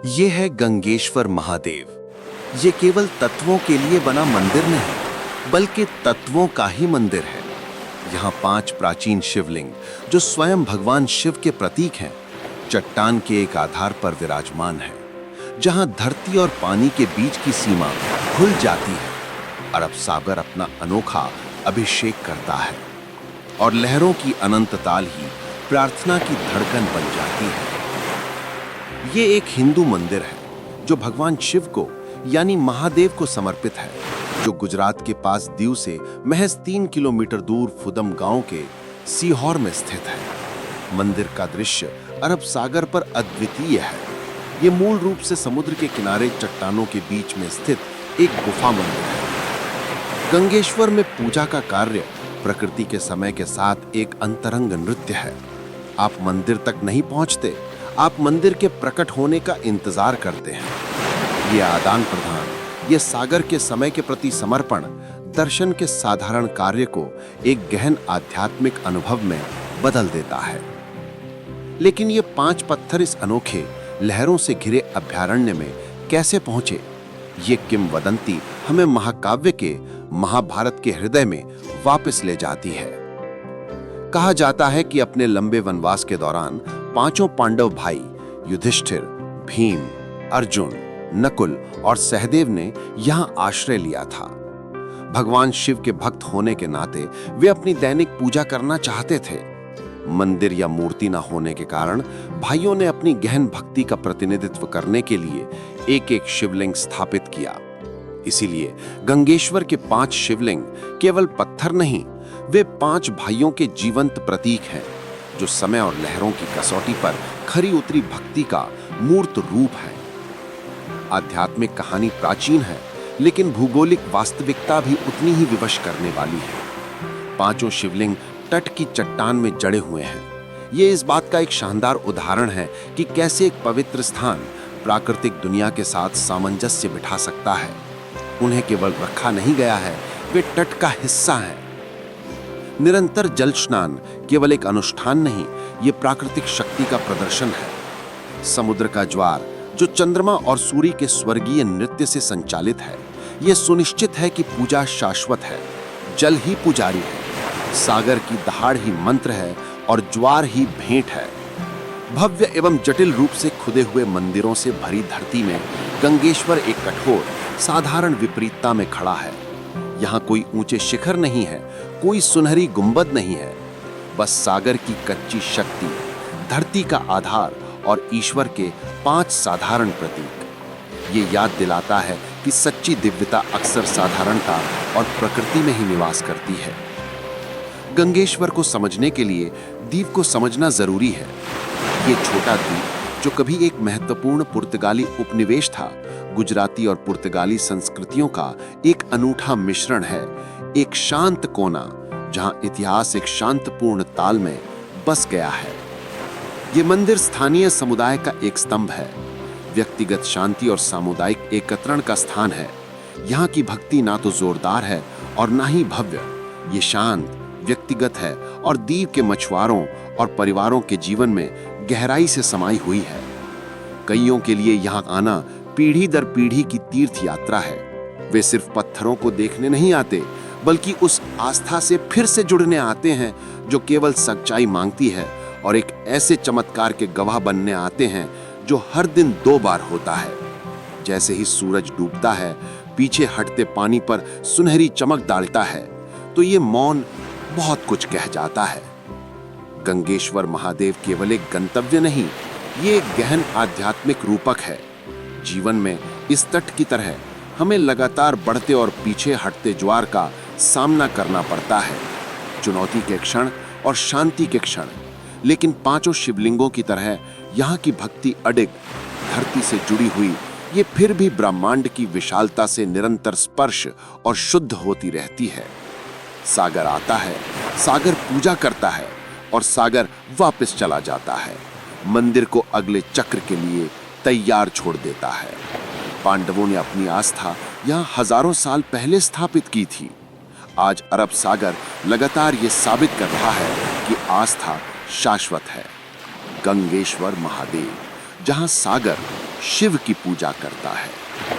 ये है गंगेश्वर महादेव। ये केवल तत्वों के लिए बना मंदिर नहीं, बल्कि तत्वों का ही मंदिर है। यहाँ 5 प्राचीन शिवलिंग जो स्वयं भगवान शिव के प्रतीक हैं, चट्टान के एक आधार पर विराजमान है। जहाँ धरती और पानी के बीच की सीमा खुल जाती है, अरब सागर अपना अनोखा अभिषेक करता है और लहरों की अनंत ताल ही प्रार्थना की धड़कन बन जाती है। ये एक हिंदू मंदिर है जो भगवान शिव को यानी महादेव को समर्पित है, जो गुजरात के पास दीव से महज 3 किलोमीटर दूर फुदम गांव के सीहोर में स्थित है। मंदिर का दृश्य अरब सागर पर अद्वितीय है। ये मूल रूप से समुद्र के किनारे चट्टानों के बीच में स्थित एक गुफा मंदिर है। गंगेश्वर में पूजा का कार्य प्रकृति के समय के साथ एक अंतरंग नृत्य है। आप मंदिर तक नहीं पहुंचते, आप मंदिर के प्रकट होने का इंतजार करते हैं। ये आदान प्रदान, ये सागर के समय के प्रति समर्पण दर्शन के साधारण कार्य को एक गहन आध्यात्मिक अनुभव में बदल देता है। लेकिन ये 5 पत्थर इस अनोखे लहरों से घिरे अभयारण्य में कैसे पहुंचे? ये किंवदंती हमें महाकाव्य के महाभारत के हृदय में वापस ले जाती है। कहा जाता है कि अपने लंबे वनवास के दौरान 5 पांडव भाई युधिष्ठिर, भीम, अर्जुन, नकुल और सहदेव ने यहाँ आश्रय लिया था। भगवान शिव के भक्त होने के नाते वे अपनी दैनिक पूजा करना चाहते थे। मंदिर या मूर्ति न होने के कारण भाइयों ने अपनी गहन भक्ति का प्रतिनिधित्व करने के लिए एक-एक शिवलिंग स्थापित किया। इसीलिए गंगेश्वर के 5 शिवलिंग केवल पत्थर नहीं, वे 5 भाइयों के जीवंत प्रतीक हैं, जो समय और लहरों की कसौटी पर खरी उतरी भक्ति का मूर्त रूप है। आध्यात्मिक कहानी प्राचीन है, लेकिन भूगोलिक वास्तविकता भी उतनी ही विवश करने वाली है। 5 शिवलिंग तट की चट्टान में जड़े हुए हैं। ये इस बात का एक शानदार उदाहरण है कि कैसे एक पवित्र स्थान प्राकृतिक दुनिया के साथ सामंजस्य बिठा सकता है। उन्हें केवल रखा नहीं गया है, वे तट का हिस्सा हैं। निरंतर जल स्नान केवल एक अनुष्ठान नहीं, ये प्राकृतिक शक्ति का प्रदर्शन है। समुद्र का ज्वार जो चंद्रमा और सूर्य के स्वर्गीय नृत्य से संचालित है, यह सुनिश्चित है कि पूजा शाश्वत है। जल ही पुजारी है, सागर की दहाड़ ही मंत्र है और ज्वार ही भेंट है। भव्य एवं जटिल रूप से खुदे हुए मंदिरों से भरी धरती में गंगेश्वर एक कठोर साधारण विपरीतता में खड़ा है। यहाँ कोई ऊंचे शिखर नहीं है, कोई सुनहरी गुंबद नहीं है, बस सागर की कच्ची शक्ति, धरती का आधार और ईश्वर के 5 साधारण प्रतीक। ये याद दिलाता है कि सच्ची दिव्यता अक्सर साधारणता और प्रकृति में ही निवास करती है। गंगेश्वर को समझने के लिए द्वीप को समझना जरूरी है। ये छोटा द्वीप जो कभी एक महत्वपूर्ण पुर्तगाली उपनिवेश था, गुजराती और पुर्तगाली संस्कृतियों का एक अनूठा मिश्रण है। एक शांत कोना जहां इतिहास एक शांतपूर्ण ताल में बस गया है। ये मंदिर स्थानीय समुदाय का एक स्तंभ है, व्यक्तिगत शांति और सामुदायिक एकत्रण का स्थान है। यहाँ की भक्ति ना तो जोरदार है और ना ही भव्य, ये शांत, व्यक्तिगत है और द्वीप के मछुआरों और परिवारों के जीवन में गहराई से समाई हुई है। कईयों के लिए यहाँ आना पीढ़ी दर पीढ़ी की तीर्थ यात्रा है। वे सिर्फ पत्थरों को देखने नहीं आते, बल्कि उस आस्था से फिर से जुड़ने आते हैं जो केवल सच्चाई मांगती है, और एक ऐसे चमत्कार के गवाह बनने आते हैं जो हर दिन 2 बार होता है। जैसे ही सूरज डूबता है, पीछे हटते पानी पर सुनहरी चमक डालता है, तो ये मौन बहुत कुछ कह जाता है। गंगेश्वर महादेव केवल एक गंतव्य नहीं, ये एक गहन आध्यात्मिक रूपक है। जीवन में इस तट की तरह हमें लगातार बढ़ते और पीछे हटते ज्वार का सामना करना पड़ता है, चुनौती के क्षण और शांति के क्षण। लेकिन 5 शिवलिंगों की तरह यहाँ की भक्ति अडिग, धरती से जुड़ी हुई, ये फिर भी ब्रह्मांड की विशालता से निरंतर स्पर्श और शुद्ध होती रहती है। सागर आता है, सागर पूजा करता है और सागर वापस चला जाता है, मंदिर को अगले चक्र के लिए तैयार छोड़ देता है। पांडवों ने अपनी आस्था यहाँ हजारों साल पहले स्थापित की थी। आज अरब सागर लगातार ये साबित कर रहा है कि आस्था शाश्वत है। गंगेश्वर महादेव, जहां सागर शिव की पूजा करता है।